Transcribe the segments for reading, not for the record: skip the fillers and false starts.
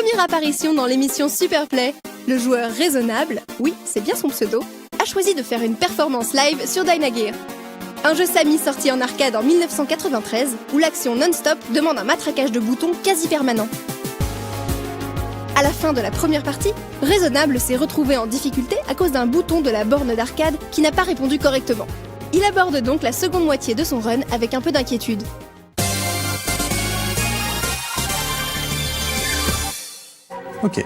première apparition dans l'émission Superplay, le joueur raisonnable, oui, c'est bien son pseudo, a choisi de faire une performance live sur Dynagear. Un jeu Samy sorti en arcade en 1993, où l'action non-stop demande un matraquage de boutons quasi permanent. À la fin de la première partie, Raisonnable s'est retrouvé en difficulté à cause d'un bouton de la borne d'arcade qui n'a pas répondu correctement. Il aborde donc la seconde moitié de son run avec un peu d'inquiétude. Ok.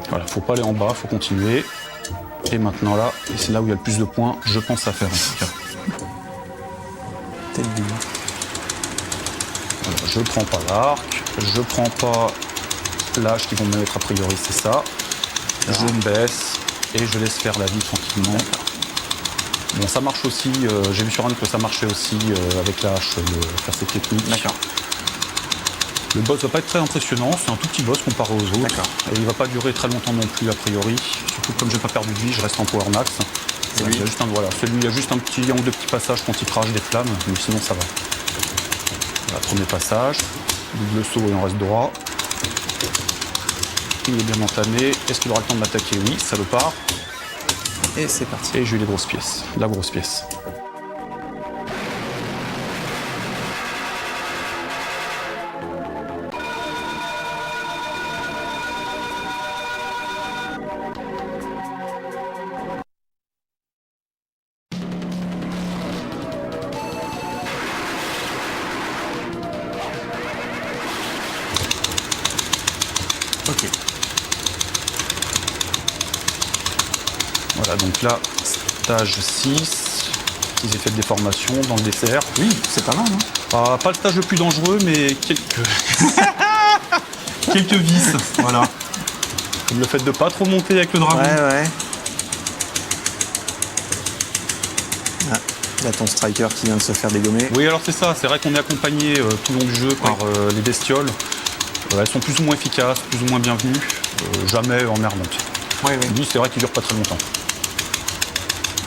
Voilà, faut pas aller en bas, faut continuer. Et maintenant là, et c'est là où il y a le plus de points, je pense à faire en tout cas. Tête de... Voilà, je prends pas l'arc, je prends pas l'âge qu'ils vont me mettre a priori, c'est ça. Je me baisse et je laisse faire la vie tranquillement. Bon, ça marche aussi, j'ai vu sur un que ça marchait aussi avec la hache, faire cette technique. D'accord. Le boss va pas être très impressionnant, c'est un tout petit boss comparé aux autres. D'accord. Et il va pas durer très longtemps non plus a priori. Surtout comme j'ai pas perdu de vie, je reste en power max. C'est Voilà, lui. il y a juste un, voilà, celui, il y a juste un ou deux petits passages quand il crache des flammes, mais sinon ça va. Voilà, premier passage, double saut et on reste droit. Il est bien entamé. Est-ce qu'il aura le temps de m'attaquer? Oui, salopard. Et c'est parti. Et j'ai eu les grosses pièces, la grosse pièce. Ok. Voilà, donc là, stage 6, petits effets de déformation dans le dessert. Oui, c'est pas mal, hein. Pas le stage le plus dangereux, mais quelques... quelques vices, voilà. Comme le fait de pas trop monter avec le dragon. Ouais. Ah, là, ton striker qui vient de se faire dégommer. Oui, alors c'est ça, c'est vrai qu'on est accompagné tout le long du jeu par les bestioles. Elles sont plus ou moins efficaces, plus ou moins bienvenues, jamais emmerdantes. Oui. Lui, c'est vrai qu'il dure pas très longtemps.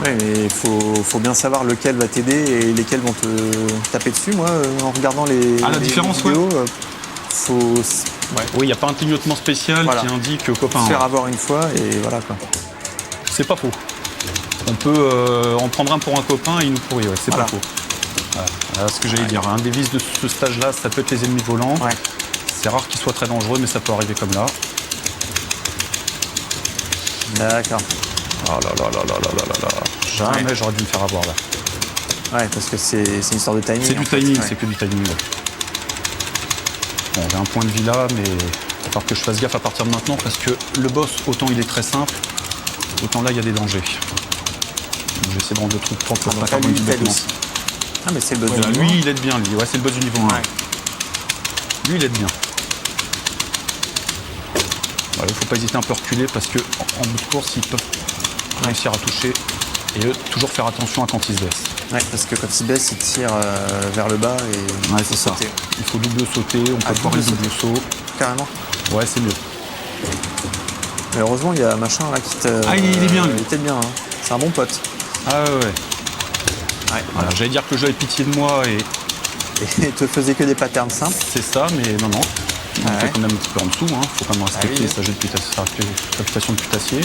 Oui, mais il faut bien savoir lequel va t'aider et lesquels vont te taper dessus. Moi, en regardant les, Ah, la les différence, vidéos, faut Oui, il n'y a pas un clignotement spécial Voilà. qui indique copain. se faire avoir une fois et voilà quoi. C'est pas faux. On peut en prendre un pour un copain et il nous pourrit, ouais, c'est Voilà. pas faux. Voilà ce que j'allais dire. Un des vices de ce stage-là, ça peut être les ennemis volants. Ouais. C'est rare qu'ils soient très dangereux, mais ça peut arriver comme là. D'accord. Ah là là là là là là là là. Jamais j'aurais dû me faire avoir là. Ouais, parce que c'est une histoire de timing. C'est en du fait. timing, Ouais. c'est que du timing. Ouais. Bon, j'ai un point de vie là, mais il va falloir que je fasse gaffe à partir de maintenant parce que le boss, autant il est très simple, autant là il y a des dangers. Donc, j'essaie de rendre le truc propre pour Ah, pas donc faire là, lui, il t'aide bêtement. aussi. Ah, mais c'est le boss Voilà, du lui niveau. il aide bien, lui. Ouais, c'est le boss du niveau 1. Ouais. Lui il aide bien. Voilà, il faut pas hésiter un peu à reculer parce que en bout de course ils peuvent réussir à toucher et eux, toujours faire attention à quand ils se baissent. Ouais, parce que quand il baisse, il tire vers le bas et Ouais, c'est ça. sauter. Il faut double sauter, on peut voir double le double saut. Carrément. Ouais, c'est mieux. Mais heureusement, il y a machin là qui te. Ah, il est bien, lui. Il t'aide bien. Hein. C'est un bon pote. Ah ouais. Ouais. Voilà, j'allais dire que le jeu avait pitié de moi et Et te faisait que des patterns simples. c'est ça, mais non, non. On Ouais. fait quand même un petit peu en dessous, hein. Faut quand même respecter oui. sa réputation de putassier.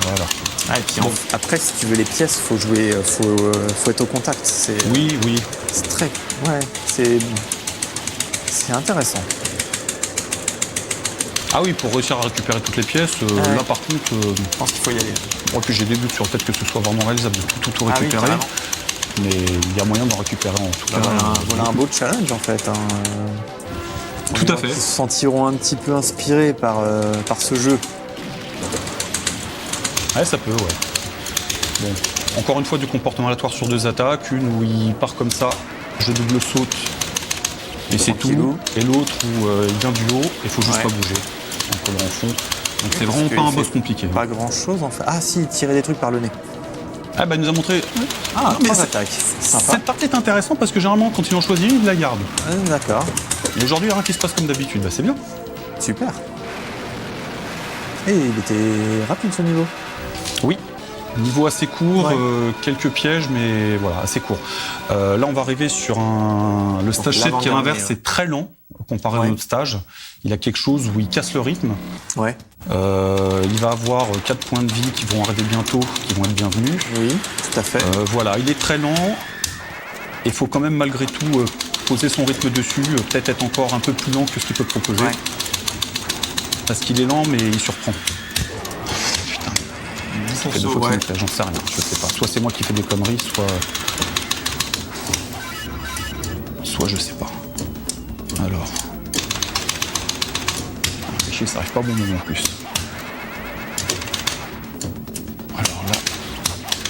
Voilà. Ah, et puis après, si tu veux les pièces, faut jouer, faut être au contact. C'est Oui, oui. c'est très. Ouais, c'est intéressant. Ah oui, pour réussir à récupérer toutes les pièces, Ouais. là par contre, Je pense qu'il faut y aller. moi puis j'ai des doutes sur le fait que ce soit vraiment réalisable de tout Ah oui, récupérer. carrément. Mais il y a moyen d'en récupérer en tout cas. Voilà un beau challenge en fait. Hein. Tout à fait. Ils se sentiront un petit peu inspirés par ce jeu. Ouais, ça peut, ouais. Bon, encore une fois, du comportement aléatoire sur 2 attaques. Une où il part comme ça, je double saute, et c'est tout. Tranquillou. Et l'autre où il vient du haut, et il faut juste Ouais. pas bouger. En collant en fond. Donc c'est Parce vraiment qu'il pas un fait boss compliqué. Pas grand chose en fait. Ah si, il tirait des trucs par le nez. Ah bah il nous a montré. Ah, mais 3 c'est- attaques. Sympa. Cette partie est intéressante parce que généralement quand il en choisit une, il la garde. D'accord. Et aujourd'hui, il y a rien qui se passe comme d'habitude. Bah c'est bien. Super. Et il était rapide ce niveau. Oui. Niveau assez court, Ouais. quelques pièges, mais voilà, assez court. Là, on va arriver sur le stage 7 qui est l'inverse, c'est très lent comparé à notre stage. Il a quelque chose où il casse le rythme. Ouais. Il va avoir 4 points de vie qui vont arriver bientôt, qui vont être bienvenus. Oui, tout à fait. Voilà, il est très lent. Il faut quand même malgré tout poser son rythme dessus, peut-être être encore un peu plus lent que ce qu'il peut proposer. Ouais. Parce qu'il est lent, mais il surprend. Putain. Ça fait 2 fois qu'il me fait, j'en sais rien, je sais pas. Soit c'est moi qui fais des conneries, soit je sais pas. Alors. Ça arrive pas au bon moment en plus. Alors là,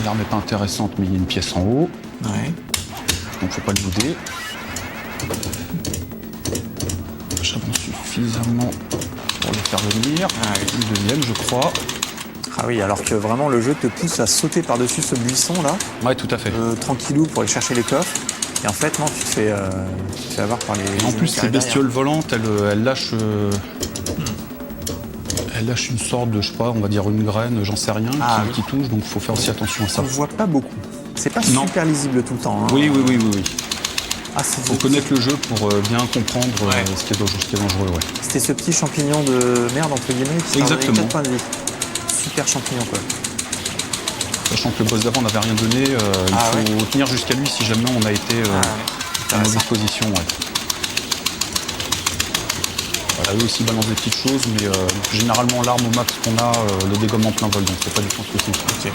l'arme n'est pas intéressante, mais il y a une pièce en haut. Ouais. Donc faut pas le bouder. J'avance suffisamment pour le faire venir. Le deuxième, je crois. Ah oui, alors que vraiment le jeu te pousse à sauter par-dessus ce buisson là, Ouais, tout à fait. tranquillou pour aller chercher les coffres. Et en fait, non, tu te fais avoir par les. En plus, ces bestioles volantes, elles lâchent. Elles lâchent une sorte de, je sais pas, on va dire une graine, j'en sais rien, qui touche, donc il faut faire aussi attention à ça. On ne voit pas beaucoup. C'est pas Non. super lisible tout le temps. Hein. Oui. Ah, c'est Faut connaître le jeu pour bien comprendre ce qui est dangereux, ouais. C'était ce petit champignon de merde, entre guillemets, qui t'a donné Exactement. 4 points de vie. Super champignon, quoi. Sachant que le boss d'avant n'avait rien donné, il faut tenir jusqu'à lui si jamais on a été en mauvaise position. Ouais. Voilà, eux aussi balancent des petites choses, mais généralement l'arme au max qu'on a le dégomme en plein vol, donc c'est pas du tout ce que c'est. Ok.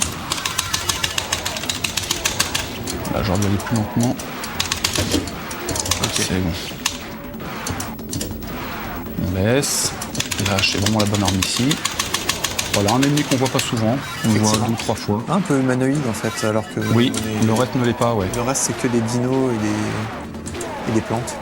Là, j'aurais dû aller plus lentement. Ok. C'est bon. On laisse. Là, c'est vraiment la bonne arme ici. Voilà, un ennemi qu'on voit pas souvent. On le voit 2 ou 3 fois. Un peu humanoïde en fait, alors que. Oui, le reste ne l'est pas, ouais. Le reste, c'est que des dinos et des plantes.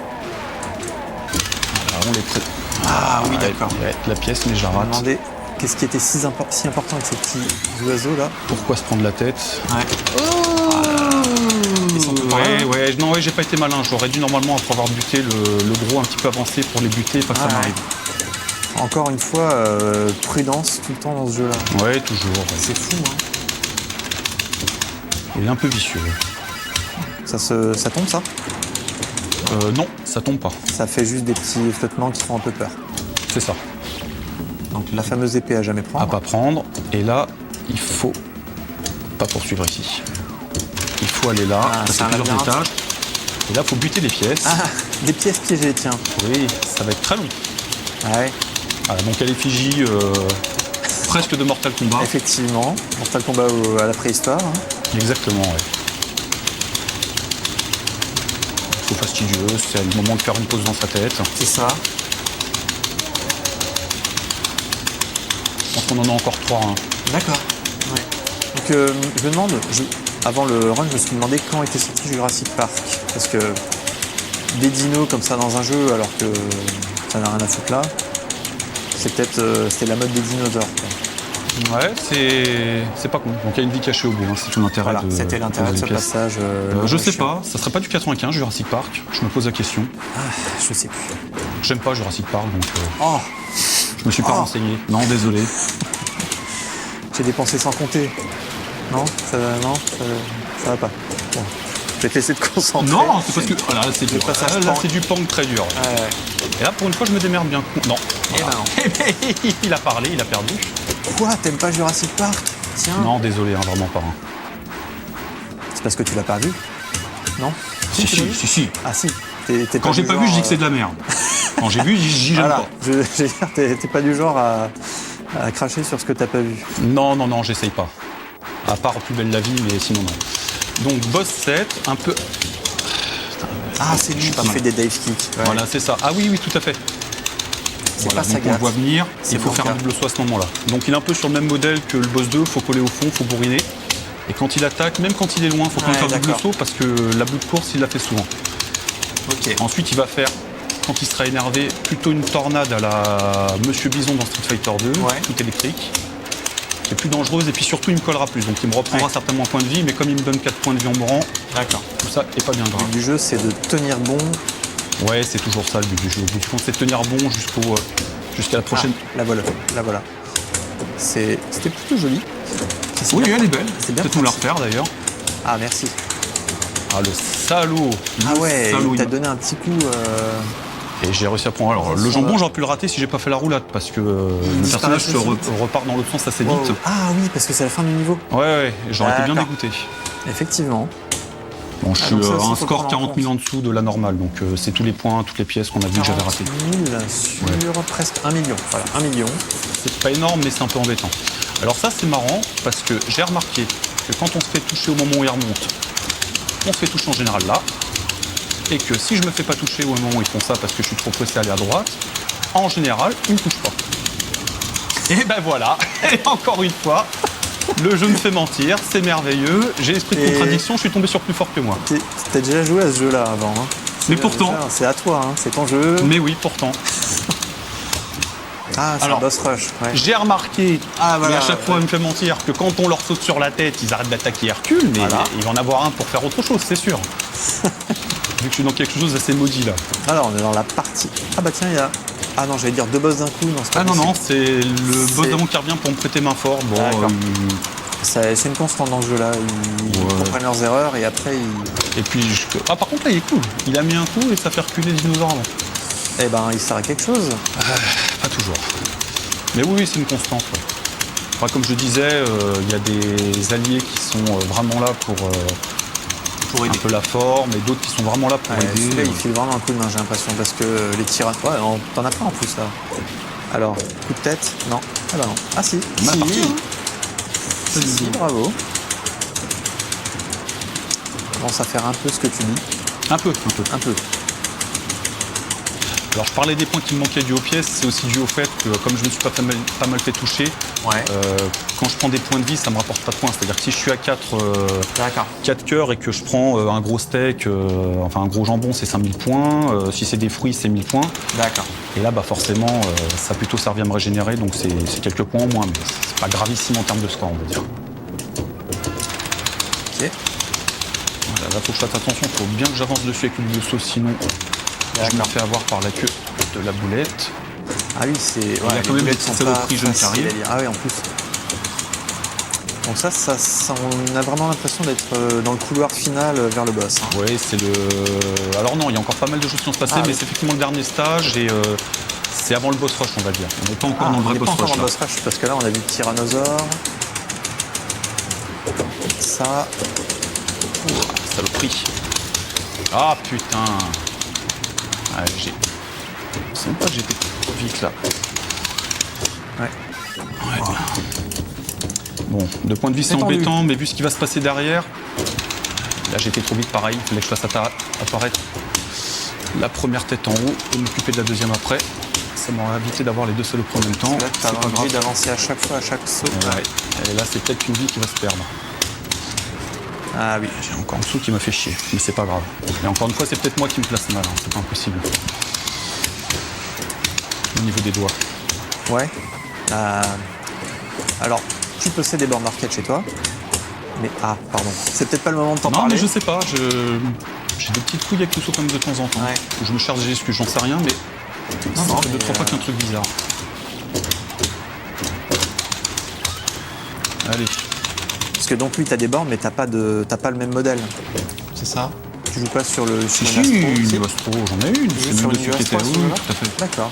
Voilà, on les traite. Ah oui, d'accord. Ouais, la pièce, mais je la Je me rate. demandais qu'est-ce qui était si important avec ces petits oiseaux là. Pourquoi se prendre la tête? Ils sont tout par là, hein. Non, j'ai pas été malin. J'aurais dû normalement, après avoir buté le gros un petit peu avancé pour les buter, pas que ça m'arrive. Encore une fois, prudence tout le temps dans ce jeu là. Ouais, toujours. Ouais. C'est fou, hein. Il est un peu vicieux. Ça tombe ça? Non, ça tombe pas. Ça fait juste des petits flottements qui font un peu peur. C'est ça. Donc la fameuse épée à jamais prendre. À pas prendre. Et là, il faut pas poursuivre ici. Il faut aller là, c'est passer un plusieurs labyrinthe. étages. Et là, il faut buter les pièces. Ah, des pièces piégées, tiens. Oui, ça va être très long. Ouais, Voilà, donc à l'effigie presque de Mortal Kombat. effectivement. Mortal Kombat à la préhistoire. Hein. Exactement, ouais. C'est fastidieux, c'est le moment de faire une pause dans sa tête. C'est ça. Je pense qu'on en a encore 3. Hein. D'accord. Ouais. Donc je me demande, avant le run, je me suis demandé quand était sorti Jurassic Park. Parce que des dinos comme ça dans un jeu, alors que ça n'a rien à foutre là, c'était la mode des dinosaures. Quoi. Ouais, c'est pas con. Donc il y a une vie cachée au bout, hein, c'est tout l'intérêt Voilà, c'était l'intérêt de ce passage. Je sais pas, ça serait pas du 95 Jurassic Park, je me pose la question. Ah, je sais plus. J'aime pas Jurassic Park, donc Oh, je me suis pas renseigné. Non, désolé. j'ai dépensé sans compter. Non, ça va pas. Bon, je vais te laisser te concentrer. Non, c'est parce que voilà, c'est dur. passage Là, Pang. c'est du Pang très dur. Ouais. Et là, pour une fois, je me démerde bien. Non. Eh ben non. Il a parlé, il a perdu. Quoi, t'aimes pas Jurassic Park? Tiens. Non, désolé, hein, vraiment pas. C'est parce que tu l'as pas vu? Non? Si. Ah si. T'es Quand j'ai du pas genre, vu, je dis que c'est de la merde. Quand j'ai vu, j'y j'aime Voilà, pas. je veux dire, t'es pas du genre à cracher sur ce que t'as pas vu. Non, j'essaye pas. À part Plus belle la vie, mais sinon non. Donc boss 7, un peu... Ah, c'est lui pas qui mal. fait des dive kicks. Ouais. Voilà, c'est ça. Ah oui, tout à fait. C'est Voilà, pas donc on le Sagat. voit venir, C'est il faut faire un Blanca. double saut à ce moment-là. Donc il est un peu sur le même modèle que le boss 2, faut coller au fond, faut bourriner. Et quand il attaque, même quand il est loin, faut quand même Ouais, faire double d'accord. saut parce que la bout de course, il la fait souvent. Ok. Ensuite, il va faire, quand il sera énervé, plutôt une tornade à la Monsieur Bison dans Street Fighter 2, Ouais. tout électrique. C'est plus dangereuse et puis surtout, il me collera plus. Donc il me reprendra certainement un point de vie, mais comme il me donne 4 points de vie en mourant, D'accord. tout ça est pas bien Le grave. but du jeu, c'est de tenir bon. Ouais, c'est toujours ça le but du jeu. Le but du fond, c'est de tenir bon jusqu'à la prochaine. Ah, la voilà. C'était plutôt joli. Oui, bien elle est belle. C'est bien Peut-être nous la pensé. refaire d'ailleurs. Ah, merci. Ah, le salaud. Ah Le ouais, salaud, il t'a il m'a- donné un petit coup. Et j'ai réussi à prendre. Alors, le jambon, j'aurais pu le rater si j'ai pas fait la roulade parce que le disparaît personnage se assez vite. repart dans l'autre sens assez Wow. vite. Ah oui, parce que c'est la fin du niveau. Ouais, j'aurais été bien D'accord. dégoûté. Effectivement. Bon, je Ah, suis donc ça aussi, à un faut score prendre en 40 000 en dessous de la normale, donc c'est tous les points, toutes les pièces qu'on a vues que j'avais 40 ratées. 000 sur presque 1 million. Voilà, 1 million. C'est pas énorme, mais c'est un peu embêtant. Alors ça, c'est marrant, parce que j'ai remarqué que quand on se fait toucher au moment où il remonte, on se fait toucher en général là, et que si je me fais pas toucher au moment où ils font ça parce que je suis trop pressé à aller à droite, en général, ils me touchent pas. Et ben voilà, et encore une fois, le jeu me fait mentir, c'est merveilleux, j'ai l'esprit de Et- contradiction, je suis tombé sur plus fort que moi. T'as déjà joué à ce jeu-là avant. Hein. Mais C'est- pourtant. C'est à toi, hein. C'est ton jeu. Mais oui, pourtant. Ah, c'est un Alors, boss rush. Ouais. J'ai remarqué, Ah, voilà, mais à chaque fois, il me fait mentir, que quand on leur saute sur la tête, ils arrêtent d'attaquer Hercule, mais Voilà. il va en avoir un pour faire autre chose, c'est sûr. Vu que je suis dans quelque chose d'assez maudit là. Alors, on est dans la partie. Ah bah tiens, il y a. Ah non, j'allais dire deux boss d'un coup. Non, c'est pas Ah non, possible. non, c'est le boss C'est- d'avant qui revient pour me prêter main forte. Bon, D'accord. C'est une constante dans ce jeu-là. Ils Ouais. comprennent leurs erreurs et après ils. et puis, ah par contre là, il est cool. Il a mis un coup et ça fait reculer les dinosaures avant. Eh ben, il sert à quelque chose. Pas toujours. Mais oui, c'est une constante. Ouais. Enfin, comme je disais, il y a des alliés qui sont vraiment là pour un peu la forme et d'autres qui sont vraiment là pour Ouais, aider. celui-là, il file vraiment un coup de main, j'ai l'impression, parce que les tyrannes. Ouais, t'en as pas en plus là. Alors, coup de tête. Non. Ah bah non. Ah si. Mal Si. parti, hein. Si, bravo. Commence à faire un peu ce que tu dis. Un peu. Un peu. Alors je parlais des points qui me manquaient dû aux pièces, c'est aussi dû au fait que comme je me suis pas mal fait toucher, Ouais. quand je prends des points de vie, ça me rapporte pas de points. C'est-à-dire que si je suis à 4 D'accord. cœurs et que je prends un gros steak, enfin un gros jambon, c'est 5000 points. Si c'est des fruits, c'est 1000 points. D'accord. Et là, bah forcément, ça a plutôt servi à me régénérer, donc c'est quelques points en moins, mais c'est pas gravissime en termes de score, on va dire. Ok. Voilà, là, faut que je fasse attention, faut bien que j'avance dessus avec l'huile de sauce, sinon je me fais avoir par la queue de la boulette. Ah oui, c'est. il y a quand même des petites saloperies jaunes qui arrivent. Ah oui, en plus. Donc ça, on a vraiment l'impression d'être dans le couloir final vers le boss. Hein. Oui, c'est le. Alors non, il y a encore pas mal de choses qui vont se passer, Ah mais oui. c'est effectivement le dernier stage et c'est avant le boss rush, on va dire. On n'est pas encore Ah, dans le on vrai n'est pas boss encore rush. dans le Là. boss rush, parce que là, on a vu Tyrannosaure. Ça. Saloperie. Ah putain. Ah, c'est même pas que j'étais trop vite là. Ouais. Bon, de point de vue c'est C'est tendu. embêtant, mais vu ce qui va se passer derrière, là j'étais trop vite pareil, il fallait que je fasse apparaître la première tête en haut et m'occuper de la deuxième après. Ça m'aurait évité d'avoir les deux saloperies en même temps. Là, tu C'est as pas envie grave. d'avancer à chaque fois, à chaque saut. Ouais. Et là c'est peut-être une vie qui va se perdre. Ah oui. J'ai encore un dessous qui m'a fait chier, mais c'est pas grave. Et encore une fois, c'est peut-être moi qui me place mal, hein. C'est pas impossible. Au niveau des doigts. Ouais. Alors, tu possèdes des bornes d'arcade chez toi. Mais pardon. C'est peut-être pas le moment de t'en Non, parler. mais je sais pas, j'ai des petites couilles avec le saut comme de temps en temps. Ouais. Où je me charge des excuses, j'en sais rien, mais Non, ça fait mais, 2-3 fois qu'il y a un truc bizarre. Allez, Parce que donc lui, t'as des bornes, mais t'as pas le même modèle. C'est ça. Tu joues pas sur le si, Astro, une si Astro, j'en ai une. Tu joues C'est sur même une dessus qui était Astro, oui, celui-là tout à fait. D'accord.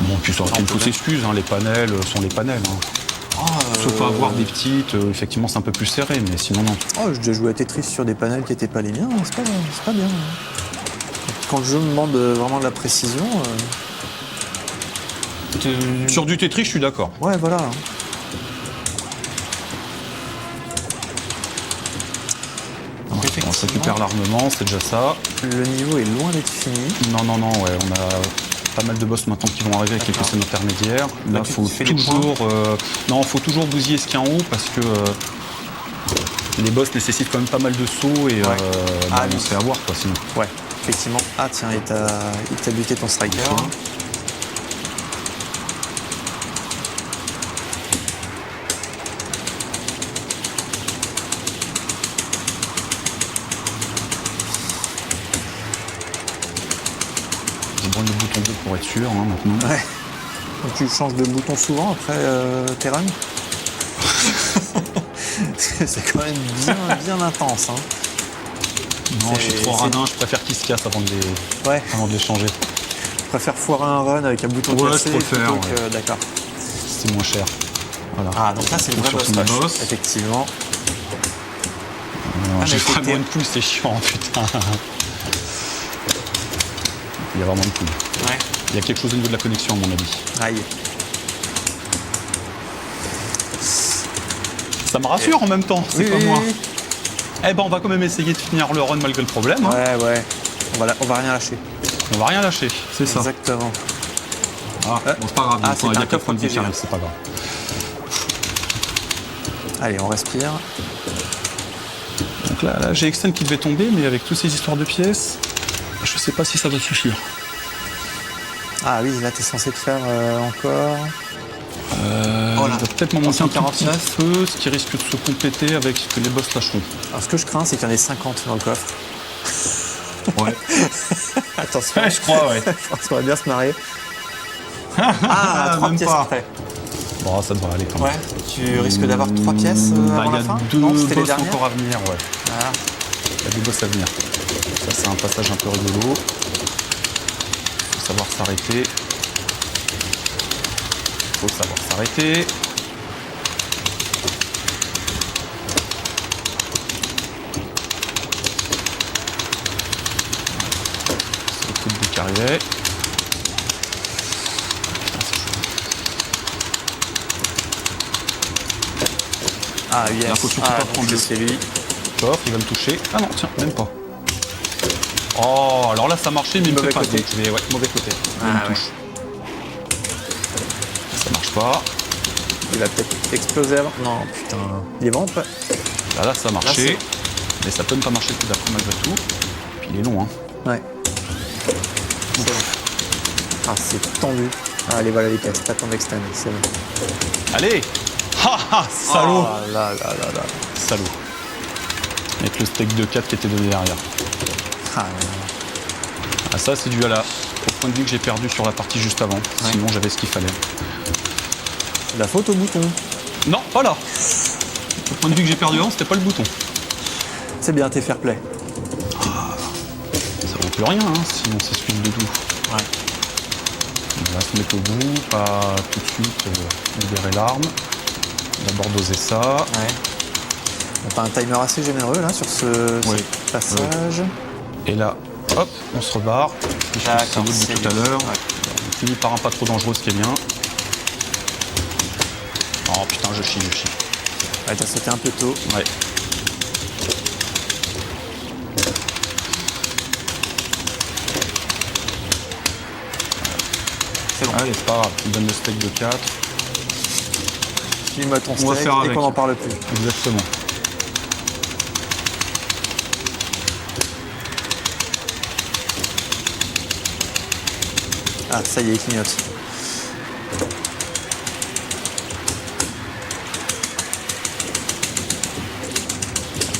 Bon, puis ça aurait été une fausse excuse, hein, les panels sont les panels. Hein. Sauf à avoir des petites, effectivement c'est un peu plus serré, mais sinon non. Oh, j'ai déjà joué à Tetris sur des panels qui étaient pas les miens, c'est pas bien. Quand le jeu me demande vraiment de la précision, Sur du Tetris, je suis d'accord. ouais, voilà. On récupère l'armement, c'est déjà ça. Le niveau est loin d'être fini. Non, ouais, on a pas mal de boss maintenant qui vont arriver avec quelques scènes intermédiaires. Là, tu faut fais les toujours, faut toujours bousiller ce qu'il y a en haut parce que les boss nécessitent quand même pas mal de sauts et Ah, on oui. se fait avoir quoi sinon. Ouais, effectivement. Ah tiens, il t'a buté ton striker. Je prends le bouton bleu pour être sûr hein, maintenant. Ouais. Donc tu changes de bouton souvent après tes runs. C'est quand même bien intense. Hein. Non, je suis trop radin, je préfère qu'ils se cassent avant de les changer. Je préfère foirer un run avec un bouton cassé je préfère, plutôt que... D'accord. C'est moins cher. Voilà. Ah, donc là, c'est le vrai boss rush, effectivement. J'ai vraiment une couille, c'est chiant, putain. Il y a vraiment une couille. Ouais. Il y a quelque chose au niveau de la connexion, à mon avis. Aïe. Ça me rassure en même temps, c'est pas moi. Oui. Eh ben, on va quand même essayer de finir le run malgré le problème. Hein. Ouais. On va rien lâcher. On va rien lâcher, c'est ça. Exactement. Ah, bon, c'est pas grave, il y a 4 points de vie qui arrivent, c'est pas grave. Allez, on respire. Donc là j'ai Extend qui devait tomber, mais avec toutes ces histoires de pièces, je sais pas si ça va suffire. Ah oui, là, t'es censé te faire encore... On va peut-être m'en manquer un tout petit 49. peu, ce qui risque de se compléter avec ce que les boss lâcheront. Alors, ce que je crains, c'est qu'il y en ait 50 dans le coffre. Ouais. Attention. Je crois, ouais. Je pense qu'on va bien se marrer. Ah, 3 même pièces pas. près. Bon, ça devrait aller quand même. Ouais, tu risques d'avoir 3 pièces avant la fin. Il y a Non, deux c'était les boss dernières. encore à venir, ouais. Ah. Il y a des boss à venir. Ça, c'est un passage un peu rigolo. Faut savoir s'arrêter. Faut savoir s'arrêter. C'est le coup de carrière. Ah, yes. Là, faut surtout pas prendre le série. coffre, il va me toucher. Ah non, tiens, même pas. Oh, alors là, ça marchait, mais il me fait pas. côté. Donc, je vais, mauvais côté. Il Ah, me touche. Ça marche pas. Il va peut-être exploser avant. Non, putain. Il est bon, pas. Là, ça a marché. Là, mais ça peut ne pas marcher le coup d'après malgré tout. Puis il est long, hein. Ouais. C'est bon. Ah, c'est tendu. Ah, allez, voilà les pièces. Pas ton extend, c'est bon. Allez. Ha ha, salaud. Oh là là là là. Salaud. Avec le steak de 4 qui était donné derrière. Ah, là, là. Ah, ça, c'est dû au point de vue que j'ai perdu sur la partie juste avant. Ouais. Sinon, j'avais ce qu'il fallait. C'est la faute au bouton. Non, pas là. Le point de vue que j'ai perdu avant, c'était pas le bouton. C'est bien, t'es fair play. Ça vaut plus rien, hein, si on s'excuse de tout. Ouais. On va se mettre au bout, pas tout de suite libérer l'arme. D'abord doser ça. Ouais. On a un timer assez généreux là sur ce passage. Et là, hop, on se rebarre. C'est l'autre de tout à l'heure. Ouais. On finit par un pas trop dangereux, ce qui est bien. Oh putain, je chie. Ouais, t'as sauté un peu tôt. Ouais. C'est bon. Allez, c'est pas grave, tu me donnes le steak de 4. File-moi ton On va steak faire et avec. qu'on n'en parle plus. Exactement. Ah, ça y est, il clignote.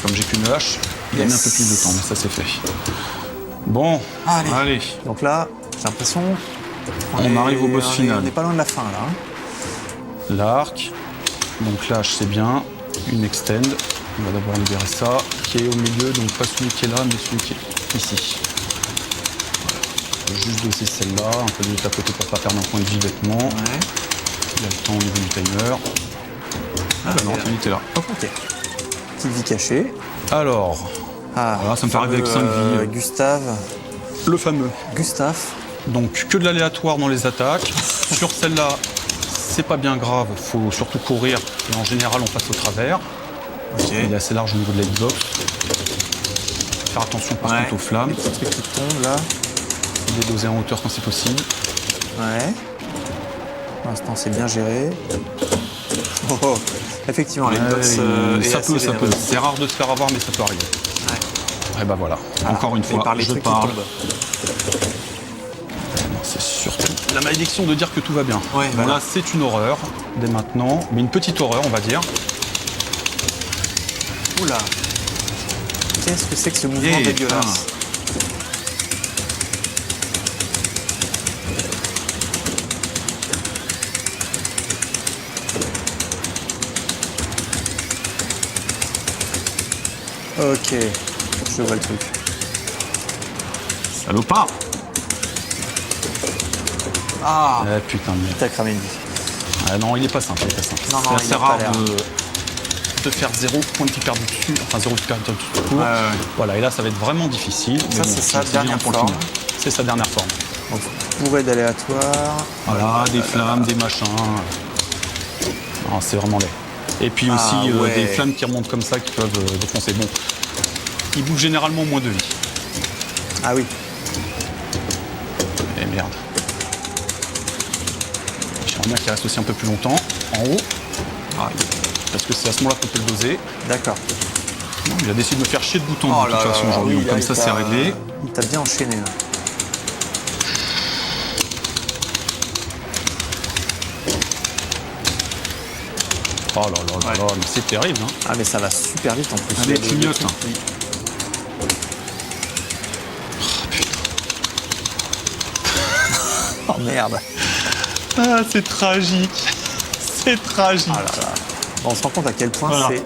Comme j'ai qu'une hache, il a mis un peu plus de temps, mais ça c'est fait. Bon, allez. Donc là, j'ai l'impression On arrive au boss final. On n'est pas loin de la fin là. Hein. L'arc. Donc là, c'est bien. Une extend. On va d'abord libérer ça. Qui est au milieu, donc pas celui qui est là, mais celui qui est ici. Voilà. Je vais juste doser celle-là, un peu de l'autre à côté pour pas perdre un point de vie bêtement. Ouais. Il y a le temps au niveau du timer. Ah bah non, il était là. Hop, ok. Petite vie cachée. Alors, Ah, voilà, ça me fait arriver avec 5 vies. Gustave. Le fameux. Gustave. Donc que de l'aléatoire dans les attaques. Sur celle-là, c'est pas bien grave, faut surtout courir. Et en général, on passe au travers. Il est assez large au niveau de la hitbox. Faire attention par contre aux flammes. Les petits trucs qui tombent là. Dédoser en hauteur quand c'est possible. Ouais. Pour l'instant, c'est bien géré. Oh, oh. Effectivement, les hitbox. ça peut. C'est rare de se faire avoir, mais ça peut arriver. Ouais. Et bah voilà. Encore une fois, par les je trucs parle. qui tombent. C'est surtout la malédiction de dire que tout va bien. Ouais, Bon, voilà. là, c'est une horreur dès maintenant, mais une petite horreur, on va dire. Oula. Qu'est-ce que c'est que ce mouvement dégueulasse? Ok, je vois le truc. Salopard. Ah, Putain de merde. t'as cramé une vie. Ah non, il est pas simple, il est pas simple. Non, C'est il assez a pas rare l'air. de faire 0 point de pied perdu dessus, enfin 0 pied perdu tout court. Ouais. Voilà, et là ça va être vraiment difficile. Ça, mais c'est sa bien dernière pour le forme. finir. C'est sa dernière forme. Donc, bourré d'aléatoires. Voilà, des flammes, des machins. Non, c'est vraiment laid. Et puis aussi ouais. des flammes qui remontent comme ça qui peuvent défoncer. Bon, il bouge généralement moins de vie. Ah oui. Et merde. J'aimerais bien qu'il reste aussi un peu plus longtemps, en haut. Parce que c'est à ce moment-là qu'on peut le doser. D'accord. Non, il a décidé de me faire chier de bout en bout, de toute façon aujourd'hui. oui, Donc, comme là, ça, c'est réglé. Il t'a bien enchaîné là. Oh là là là là, mais c'est terrible, hein. Ah mais ça va super vite en plus. Allez, clignote, hein. Oui. Oh merde. Ah, c'est tragique. C'est tragique. Ah là là. On se rend compte à quel point Voilà. c'est...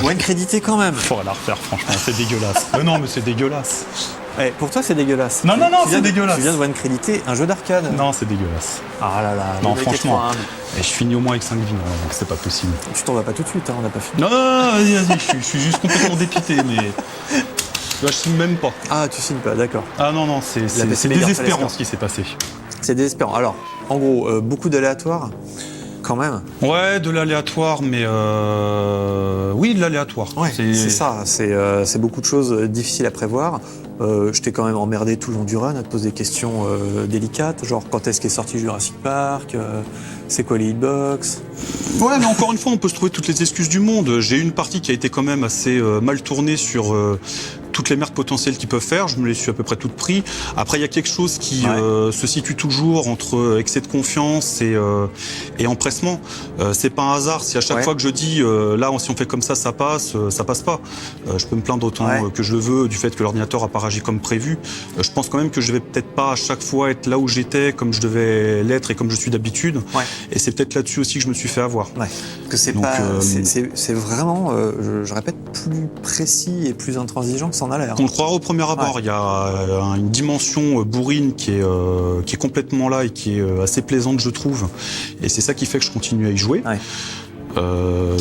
One crédité quand même. Faudrait la refaire, franchement, c'est dégueulasse. Mais non, mais c'est dégueulasse. Eh, pour toi c'est dégueulasse. Non, non, non, Tu viens c'est de- dégueulasse. Tu viens de one créditer un jeu d'arcade. Non, c'est dégueulasse. Ah là là. Non, le mec est franchement. trop humble. Et je finis au moins avec 5 vies, non, donc c'est pas possible. Tu t'en vas pas tout de suite, hein, on n'a pas fini. Non, non, non, vas-y, je suis juste complètement dépité, mais. Là, je signe même pas. Ah, tu signes pas, d'accord. Ah non, non, c'est baissé les gardes désespérant palestins. ce qui s'est passé. C'est désespérant. Alors, en gros, beaucoup d'aléatoires, quand même. Ouais, de l'aléatoire, mais oui, de l'aléatoire. Ouais, c'est ça. C'est beaucoup de choses difficiles à prévoir. Je t'ai quand même emmerdé tout le long du run à te poser des questions délicates, genre quand est-ce qu'est sorti Jurassic Park, c'est quoi les hitbox. Ouais, mais encore une fois, on peut se trouver toutes les excuses du monde. J'ai eu une partie qui a été quand même assez mal tournée sur toutes les merdes potentielles qu'ils peuvent faire. Je me les suis à peu près toutes pris. Après, il y a quelque chose qui se situe toujours entre excès de confiance et empressement. C'est pas un hasard. Si à chaque fois que je dis là, si on fait comme ça passe pas. Je peux me plaindre autant que je le veux du fait que l'ordinateur a pas réagi comme prévu. Je pense quand même que je vais peut-être pas à chaque fois être là où j'étais, comme je devais l'être et comme je suis d'habitude. Ouais. Et c'est peut-être là-dessus aussi que je me suis fait avoir. Ouais. Parce que c'est Donc, pas, c'est vraiment, je répète, plus précis et plus intransigeant que ça en a l'air. Qu'on le croira au premier abord, il y a une dimension bourrine qui est complètement là et qui est assez plaisante, je trouve. Et c'est ça qui fait que je continue à y jouer. Ouais.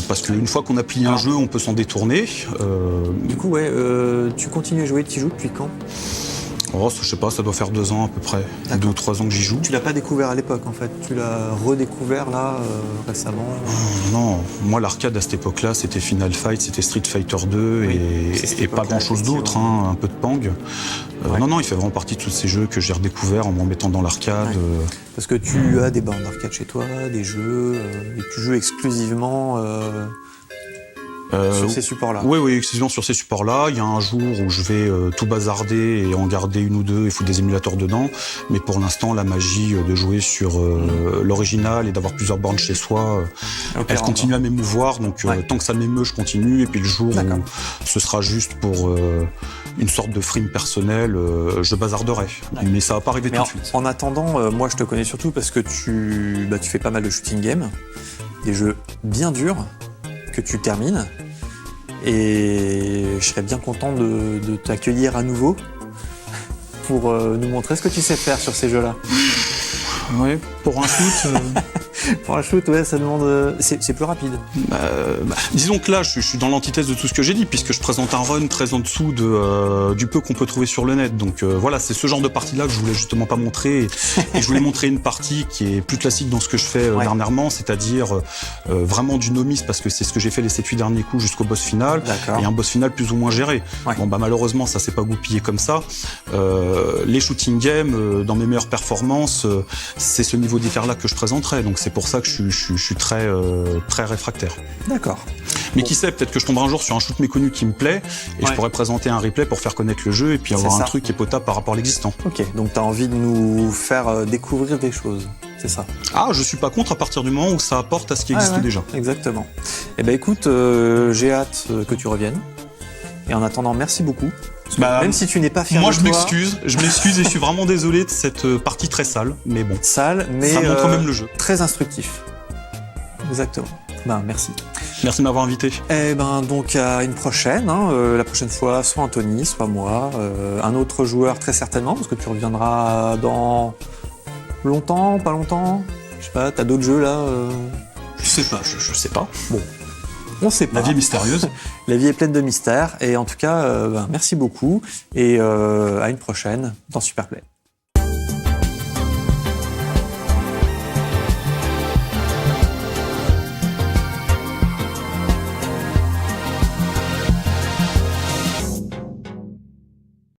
Parce qu'une fois qu'on a plié un jeu, on peut s'en détourner. Du coup, tu continues à jouer, tu joues depuis quand? Oh, je sais pas, ça doit faire 2 ans à peu près, 2 ou 3 ans que j'y joue. Tu l'as pas découvert à l'époque en fait, tu l'as redécouvert là récemment. Non, moi l'arcade à cette époque-là, c'était Final Fight, c'était Street Fighter 2 et pas grand-chose d'autre, hein, un peu de Pang. Non, il fait vraiment partie de tous ces jeux que j'ai redécouverts en m'en mettant dans l'arcade. Parce que tu as des bornes d'arcade chez toi, des jeux, et tu joues exclusivement sur ces supports-là. Oui, exclusivement sur ces supports-là. Il y a un jour où je vais tout bazarder et en garder une ou deux et foutre des émulateurs dedans. Mais pour l'instant, la magie de jouer sur l'original et d'avoir plusieurs bornes chez soi, elle continue à m'émouvoir. Donc tant que ça m'émeut, je continue. Et puis le jour où ce sera juste pour une sorte de frime personnel, je bazarderai. Mais ça va pas arriver tout de suite. En attendant, moi je te connais surtout parce que tu fais pas mal de shooting games, des jeux bien durs que tu termines. Et je serais bien content de t'accueillir à nouveau pour nous montrer ce que tu sais faire sur ces jeux-là. Oui, pour un shoot. Pour un shoot, ça demande. C'est plus rapide. Disons que là, je suis dans l'antithèse de tout ce que j'ai dit, puisque je présente un run très en dessous du peu qu'on peut trouver sur le net. Donc voilà, c'est ce genre de partie-là que je voulais justement pas montrer. Et je voulais montrer une partie qui est plus classique dans ce que je fais dernièrement, c'est-à-dire vraiment du novice, parce que c'est ce que j'ai fait les 7-8 derniers coups jusqu'au boss final. Et un boss final plus ou moins géré. Bon, malheureusement, ça s'est pas goupillé comme ça. Les shooting games, dans mes meilleures performances, c'est ce niveau d'écart-là que je présenterai. Donc c'est pour ça que je suis très réfractaire. D'accord. Mais qui sait, peut-être que je tomberai un jour sur un shoot méconnu qui me plaît et je pourrais présenter un replay pour faire connaître le jeu et puis avoir un truc qui est potable par rapport à l'existant. Ok, donc tu as envie de nous faire découvrir des choses, c'est ça? Ah, je suis pas contre à partir du moment où ça apporte à ce qui existe déjà. Exactement. Eh ben écoute, j'ai hâte que tu reviennes. Et en attendant, merci beaucoup. Même si tu n'es pas fier moi, de je m'excuse et je suis vraiment désolé de cette partie très sale, mais bon. Sale, mais ça montre quand même le jeu. Très instructif. Exactement. Merci. Merci de m'avoir invité. Eh ben donc à une prochaine, hein. La prochaine fois soit Anthony, soit moi, un autre joueur très certainement, parce que tu reviendras dans longtemps, pas longtemps, je sais pas, t'as d'autres jeux là Je sais pas, je sais pas. Bon, on sait pas. La vie est mystérieuse. La vie est pleine de mystères, et en tout cas, merci beaucoup, et à une prochaine dans Superplay.